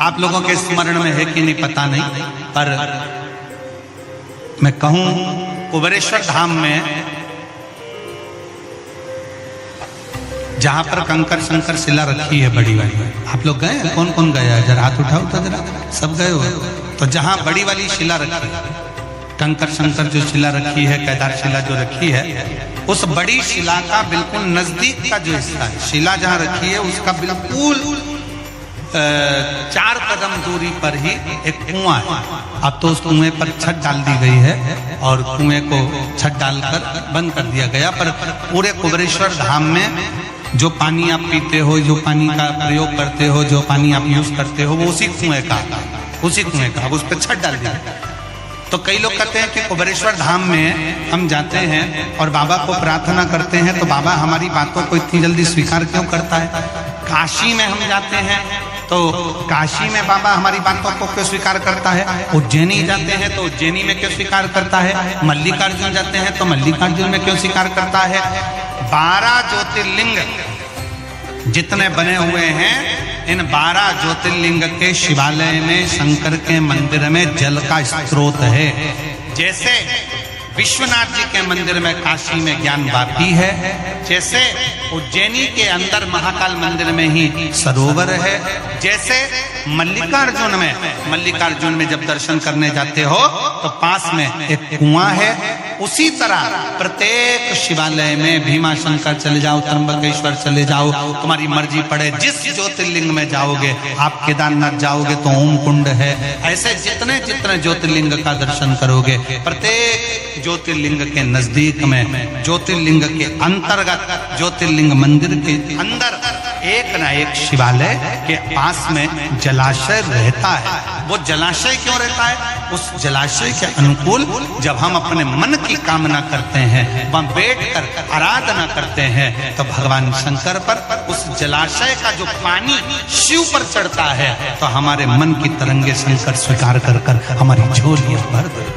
आप लोगों के स्मरण में है कि नहीं पता नहीं, पर मैं कहूं कुबेरेश्वर धाम में जहां पर कंकर शंकर शिला रखी है बड़ी वाली, आप लोग गए? कौन कौन गया है? जरा हाथ उठाओ तो जरा, सब गए हो? तो जहां बड़ी वाली शिला रखी है, कंकर शंकर जो शिला रखी है, केदार शिला जो रखी है, उस बड़ी शिला का बिल्कुल नजदीक का जो हिस्सा है, शिला जहां रखी है उसका बिल्कुल 4 कदम दूरी पर ही एक कुआं है। अब तो उस कुएं पर छत डाल दी गई है और कुएं को छत डालकर बंद कर दिया गया, पर पूरे कुबेरेश्वर धाम में जो पानी आप पीते हो, जो पानी का प्रयोग करते हो, जो पानी आप यूज करते हो, वो उसी कुएं का अब उस पर छत डाल दिया। तो कई लोग कहते हैं कि कुबेरेश्वर धाम में हम जाते हैं और बाबा को प्रार्थना करते हैं तो बाबा हमारी बातों को इतनी जल्दी स्वीकार क्यों करता है? काशी में हम जाते हैं तो काशी में बाबा हमारी बातों को क्यों स्वीकार करता है? उज्जैनी जाते हैं तो उज्जैनी में क्यों स्वीकार करता है? मल्लिकार्जुन जाते हैं तो मल्लिकार्जुन में क्यों स्वीकार करता है? 12 ज्योतिर्लिंग जितने बने हुए हैं, इन 12 ज्योतिर्लिंग के शिवालय में, शंकर के मंदिर में जल का स्रोत है। जैसे विश्वनाथ जी के मंदिर में, काशी में ज्ञानवापी है, जैसे उज्जैनी के अंदर महाकाल मंदिर में ही सरोवर है, जैसे मल्लिकार्जुन में जब दर्शन करने जाते हो तो पास में एक कुआं है, उसी तरह प्रत्येक शिवालय में भीमाशंकर चले जाओ, त्र्यंबकेश्वर चले जाओ, तुम्हारी मर्जी पड़े, जिस ज्योतिर्लिंग में जाओगे, आप केदारनाथ जाओगे तो ओम कुंड है, ऐसे जितने जितने ज्योतिर्लिंग का दर्शन करोगे, प्रत्येक ज्योतिर्लिंग के नजदीक में, ज्योतिर्लिंग के अंतर्गत, ज्योतिर्लिंग मंदिर के अंदर एक ना एक शिवालय के पास में जलाशय रहता है। वो जलाशय क्यों रहता है? उस जलाशय के अनुकूल जब हम अपने मन की कामना करते हैं, वहां बैठकर आराधना करते हैं, तो भगवान शंकर पर उस जलाशय का जो पानी शिव पर चढ़ता है, तो हमारे मन की तरंगे शंकर स्वीकार कर हमारी झोलियां भर देते हैं।